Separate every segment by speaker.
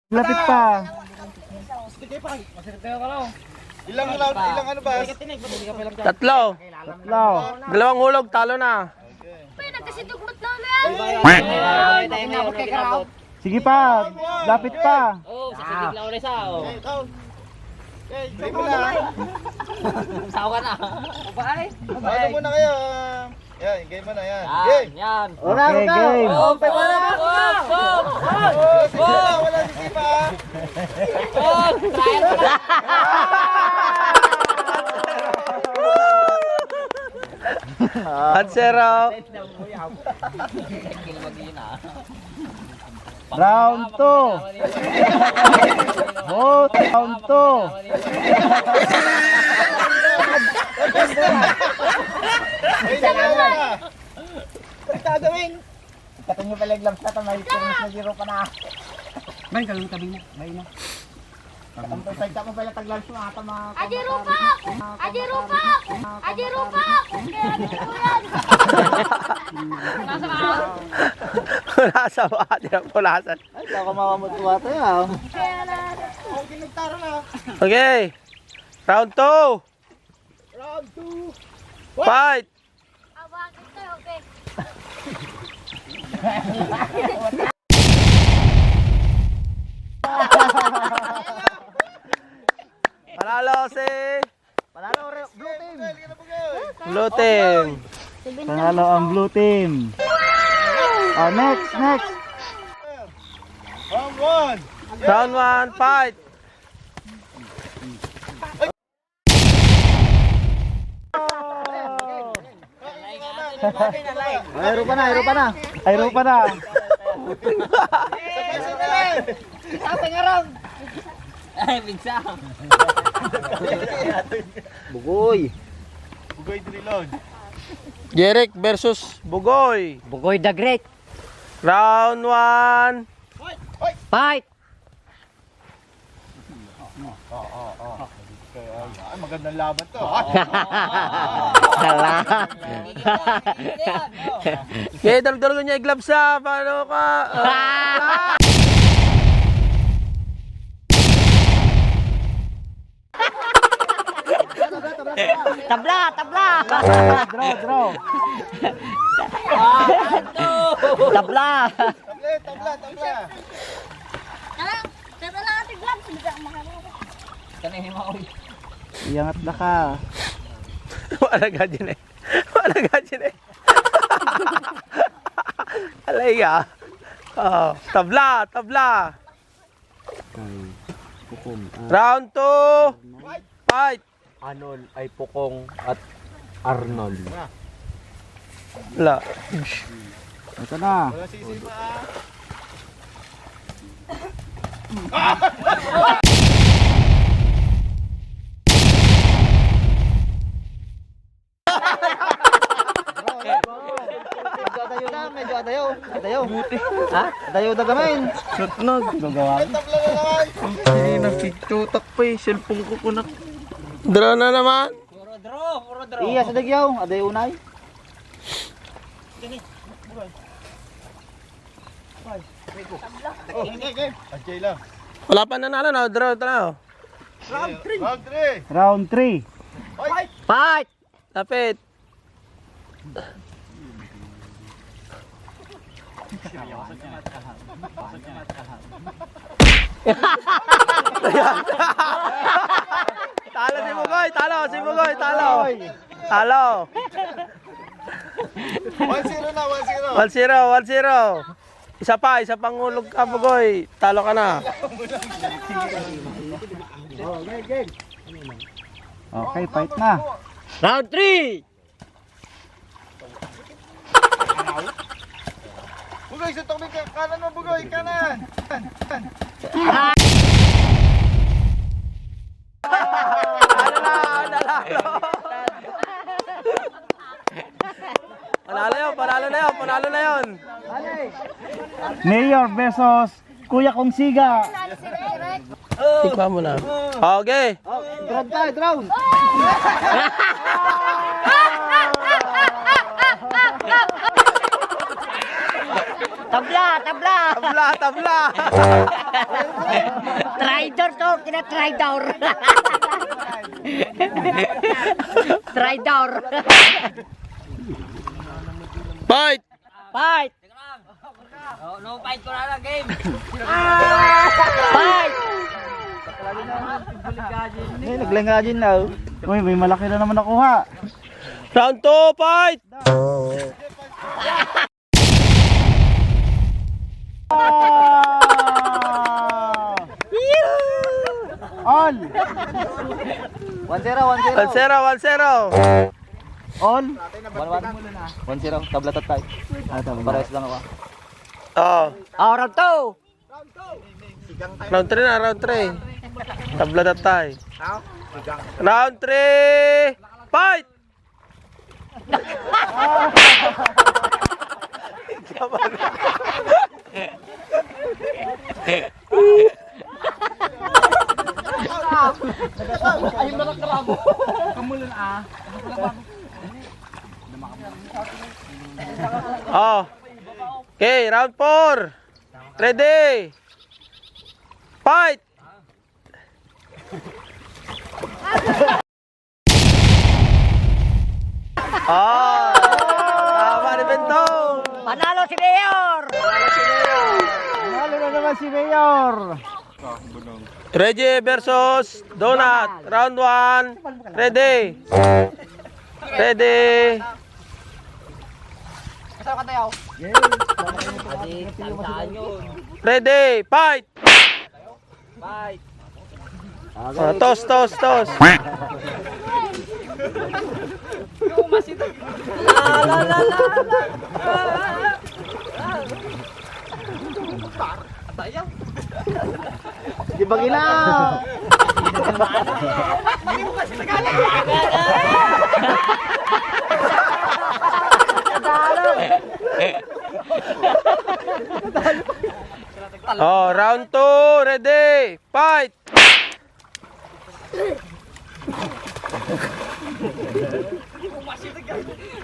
Speaker 1: Lapit pa.
Speaker 2: Ilang ano ba?
Speaker 3: Tatlo.
Speaker 1: Tatlo.
Speaker 3: Dalawang hulog, talo na.
Speaker 1: Sige pa. Lapit pa.
Speaker 4: Oh, sasadig lang ulit sa.
Speaker 2: Game mo na.
Speaker 4: Sawa ka na. Bye.
Speaker 2: Ano muna kayo? Yan, game mo na yan.
Speaker 4: Yan,
Speaker 2: Game!
Speaker 4: yan.
Speaker 1: Okay, game.
Speaker 4: Oh, pay mo na.
Speaker 2: Wala si Sipa.
Speaker 4: Oh, trial ka na.
Speaker 3: At zero.
Speaker 1: Round 2. Vote. Round 2.
Speaker 2: Katong yung palag labs na may termis na zero pa na.
Speaker 1: May galong tabi na. May na.
Speaker 2: Katong pagkita mo pala taglabs mo ata mga...
Speaker 5: Ajirupak! Ajirupak! Ajirupak!
Speaker 3: Pulasa ba? Di na pulasan.
Speaker 2: Ay, ako makamutuwa tayo.
Speaker 3: Okay. Round 2.
Speaker 2: Round 2.
Speaker 3: Fight.
Speaker 5: Bakit kayo, okay?
Speaker 3: Panalo si
Speaker 2: Panalo, blue team.
Speaker 3: Blue Team.
Speaker 1: Panalo ang blue team. Next.
Speaker 2: Round 1.
Speaker 3: Round 1, fight.
Speaker 2: Ayro pa na.
Speaker 1: Ayro pa na.
Speaker 4: Ay, bigsa.
Speaker 2: Bugoy Trilog.
Speaker 3: Jeric versus Bugoy.
Speaker 4: Bugoy the Great.
Speaker 3: Round 1.
Speaker 4: Fight.
Speaker 2: Ay, magandang laban to.
Speaker 3: Okay, dalog-dalog niya yung gloves sa. Paano ka?
Speaker 4: Tabla.
Speaker 1: Draw.
Speaker 4: Tabla.
Speaker 2: Tabla.
Speaker 5: Tara lang ating gloves. Bigyan ang mga
Speaker 4: Kanina mo.
Speaker 1: Iyangat na ka.
Speaker 3: Wala ka dyan eh. Alay ka. Oh, tabla. Round 2. Fight.
Speaker 6: Anon ay Pukong at Arnold.
Speaker 3: Wala.
Speaker 1: Ito na.
Speaker 2: Wala si Sipa.
Speaker 4: Medyo adayo. Ha? Adayo na gamain.
Speaker 1: Sutnog. Gagawa.
Speaker 2: Tabla na naman.
Speaker 3: Hindi na pictutak pa eh. Cellphone ko kunak. Draw na naman.
Speaker 4: Puro draw.
Speaker 2: Iya, sa dagyaw. Aday unay. Game. Ajay lang.
Speaker 3: Wala pa nanalo na. Draw na.
Speaker 2: Round 3.
Speaker 1: Round 3.
Speaker 4: Fight.
Speaker 3: Lapit. Talo si Bugoy. Talo.
Speaker 2: 1-0 na,
Speaker 3: 1-0. Isa pang hulog ka, Bugoy. Talo ka na.
Speaker 1: Okay, fight na.
Speaker 4: Round 3.
Speaker 2: Bugoy, sa tubig ka. Kanan mo, Bugoy. Kanan.
Speaker 3: Panalo na yun.
Speaker 1: Mayor versus Kuya Kong Siga.
Speaker 3: Tikman mo na. Okay.
Speaker 2: Drown.
Speaker 4: Tabla, tabla.
Speaker 3: Tabla, tabla.
Speaker 4: Tridor to, tina-tridor. Tridor.
Speaker 3: Fight!
Speaker 4: Fight! No fight ko na lang game. Fight!
Speaker 1: Naglangajin na. Uy, may malaki na naman nakuha.
Speaker 3: Round 2, fight!
Speaker 1: All!
Speaker 4: 1-0, 1-0.
Speaker 3: 1-0, 1-0.
Speaker 1: All!
Speaker 4: 1-1. 1-0, tabla tatay. Parehas lang ako.
Speaker 3: Oh,
Speaker 4: Oh, round 2.
Speaker 3: round 3 na, round 3. Tabla tatay. Round 3, fight! Oh. Okay, round 4. Ready. Fight. Oh. Tama ni Bentong.
Speaker 4: Panalo si Mayor.
Speaker 1: Nalo na naman si Mayor.
Speaker 3: Reggie versus Donut. Round 1. Ready. Ready. Ready. Fight. Toss, toss, toss.
Speaker 1: Di ba gila?
Speaker 3: Oh, round 2. Ready. Fight.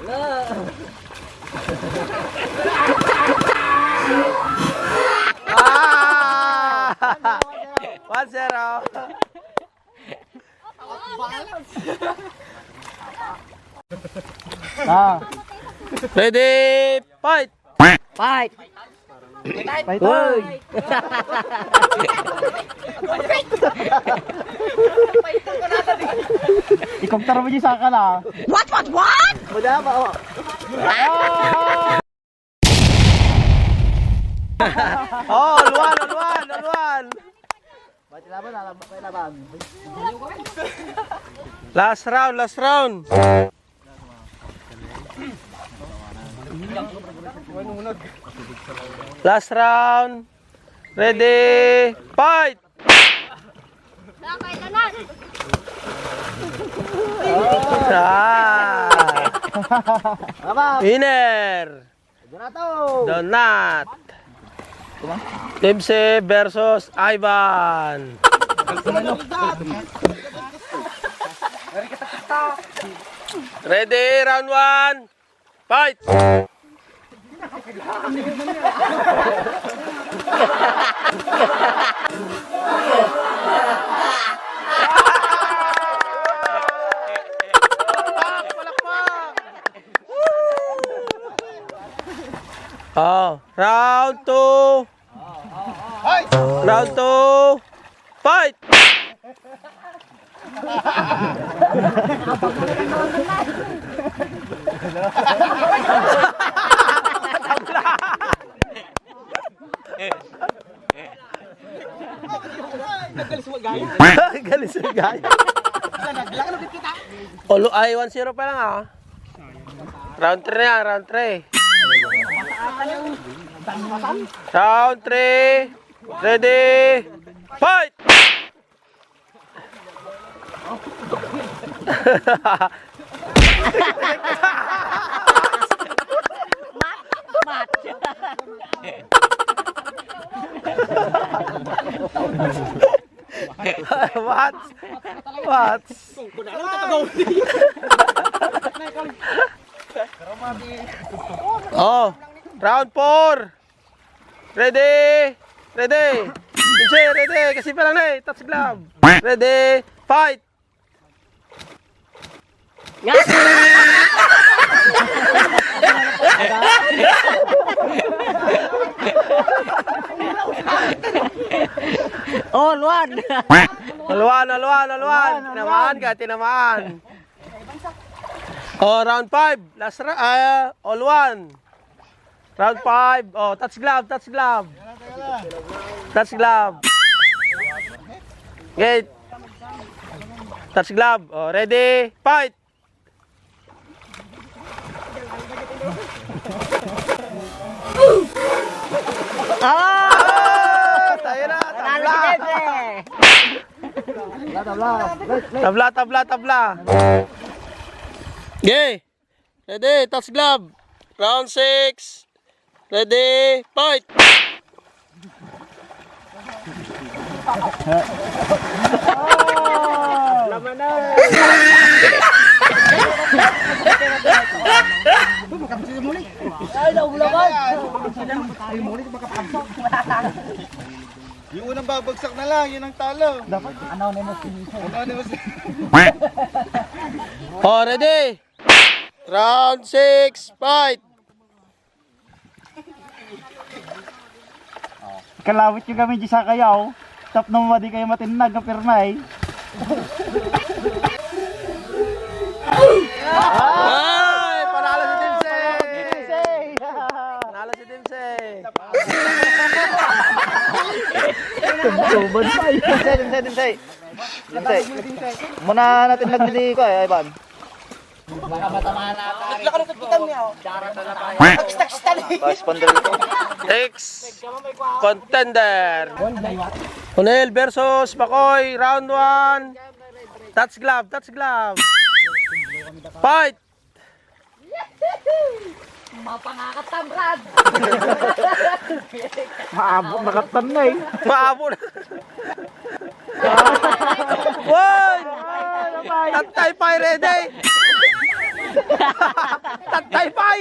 Speaker 3: Ah! 1-0.
Speaker 1: Ah,
Speaker 3: Ready. Fight.
Speaker 4: Fight.
Speaker 1: fight
Speaker 4: Hoy.
Speaker 1: Ikong mo sa kala.
Speaker 4: What?
Speaker 1: Wala ba?
Speaker 3: Oh, luwan, luwan, luwan.
Speaker 1: Ba't laban?
Speaker 3: Last round, last round. Last round. Ready. Fight.
Speaker 5: Lakay tanan.
Speaker 3: Ah. Winner. Donut. Team C versus Ivan. Ready, round 1. Fight. Oh, round 2. Round 2. Fight. Galis mo gaya. Olo ay 1-0 pa lang ah. Round 3 na, round 3. Round 3. Ready. Fight. What? What? Oh, round 4. Ready! Ready! Pinche, ready! Kasi pa lang eh. Touch glove. Ready! Fight!
Speaker 1: Oh, Luan!
Speaker 3: Alwan. Tinamaan ka, tinamaan. Oh, round 5. Last all one. Round 5. Oh, touch glove. Touch glove. Gate. Touch glove. Oh, ready. Fight. Ah! Tayo na. Tabla. Okay. Ready. Touch glove. Round 6. Ready. Fight.
Speaker 2: Yung unang babagsak na lang, yun ang talo. Dapat anonymous.
Speaker 3: Oh, ready. Round 6. Fight.
Speaker 1: Kalawit yung kami sa kayaw. Tap na mo di kayo matinag ang pirnay.
Speaker 3: Ay, panalo si Dimsey. Panalo si Dimsey.
Speaker 1: Tuban pa yun. Dimsey. Muna natin nagmili ko eh, Ivan.
Speaker 3: Next contender. Onel versus Bakoy. Round 1. Touch glove. Fight.
Speaker 5: Mapangakamrad.
Speaker 1: Maabot nakatan na eh.
Speaker 3: Maabo na. One. Tatay pay ready. Tatay pay.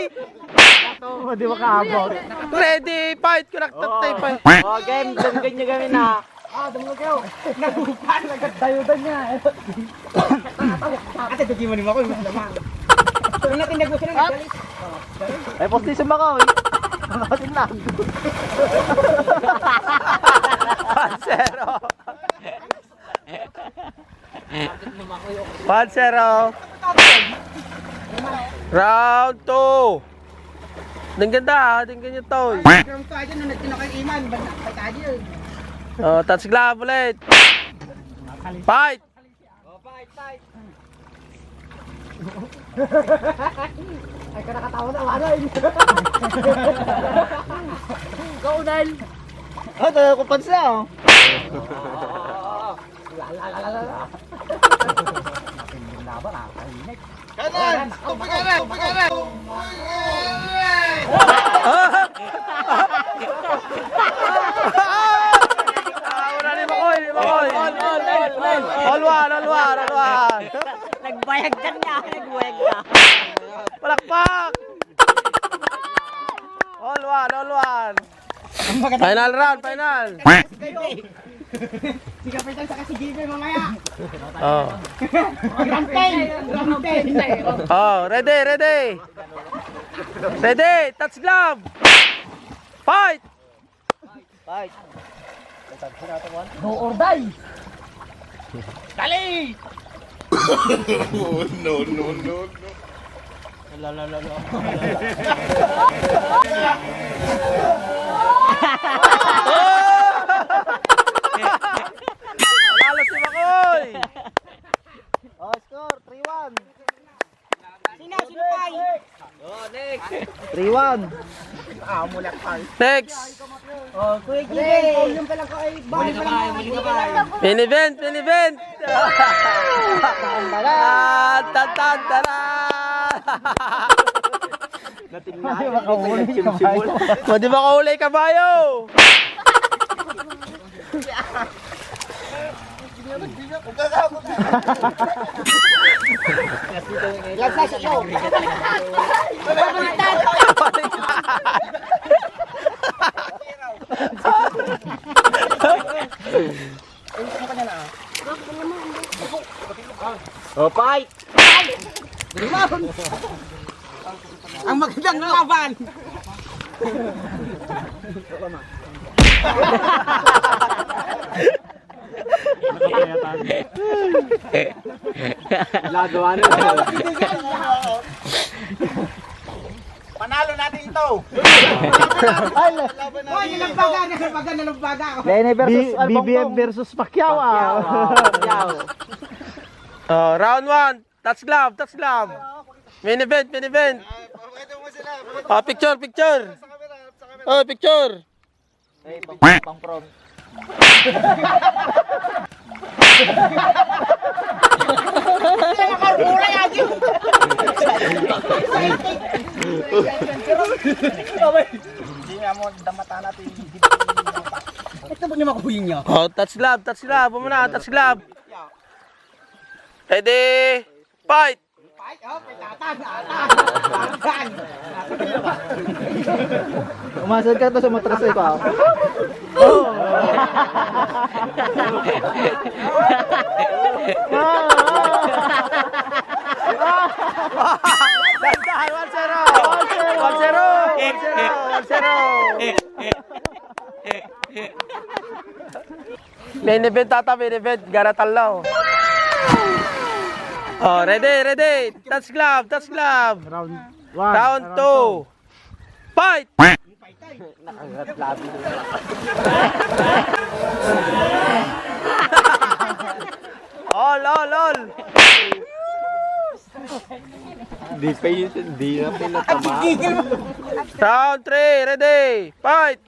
Speaker 1: Di ba kaabot?
Speaker 3: Ready. Fight. Kunak tatay pay.
Speaker 1: Oh, game. Dumgan nyo kami na. Dumgan kayo. Nagupan. Nagdayudan niya. Kasi tuki mo ni Makoy. Pero natin nagbusin na nagdalit. Ay, postis yung Makoy. Nakatin lang.
Speaker 3: 1-0. Round 2. Tingnan ganda, tingnan nyo to. Oh, touch glove ulit. Fight.
Speaker 1: Ay, kanakatawa na. Wala yun. Go, Nal. Oh, tayo ko pansa, oh.
Speaker 2: Kanan! Tupi kanan!
Speaker 3: Wala ni Makoy. All one.
Speaker 1: Nagbayag ka niya. Nagbayag ka.
Speaker 3: Palakpak. All one. Final round.
Speaker 1: Si Kapitan sa kasi Giver mamaya.
Speaker 3: Oh.
Speaker 1: Rampay.
Speaker 3: Oh, ready. Touch glove. Fight.
Speaker 1: Go or die. Dali.
Speaker 2: No.
Speaker 3: Panalo si Makoy.
Speaker 1: Oh, score 3-1. Sino pa? Oh, next. 3-1.
Speaker 3: Next.
Speaker 1: Oh, Kuya Gigi. Yung pala ko ay bahay pa lang.
Speaker 3: Main event. Di ba kahuli kabayo?
Speaker 1: Lagsa siya show.
Speaker 4: Oh, fight!
Speaker 1: Ang magandang laban.
Speaker 6: Lagawa na.
Speaker 2: Panalo natin ito.
Speaker 1: Hoy, nalagbaga ako.
Speaker 4: Lene versus BBM versus Pacquiao.
Speaker 3: Round 1. Touch glove, touch glove. Main event, main event.
Speaker 2: Pakita mo sila.
Speaker 3: Picture, picture.
Speaker 2: Sa camera, sa camera.
Speaker 3: Picture.
Speaker 4: Hey, pang prom.
Speaker 1: Hindi nga mo damata natin. Ito ba niya makuhin niya?
Speaker 3: Touch glove, touch glove. Muna, touch glove. Ready, fight.
Speaker 1: Ay, oh, petatan.
Speaker 4: Umasad ka to sa matras ko.
Speaker 3: Dandahan, 1-0. Main event tata, main event. Garatalaw. Oh, ready. Touch glove, touch glove. Round 2. Fight! All.
Speaker 6: Hindi na pinatama.
Speaker 3: Round 3, ready, fight!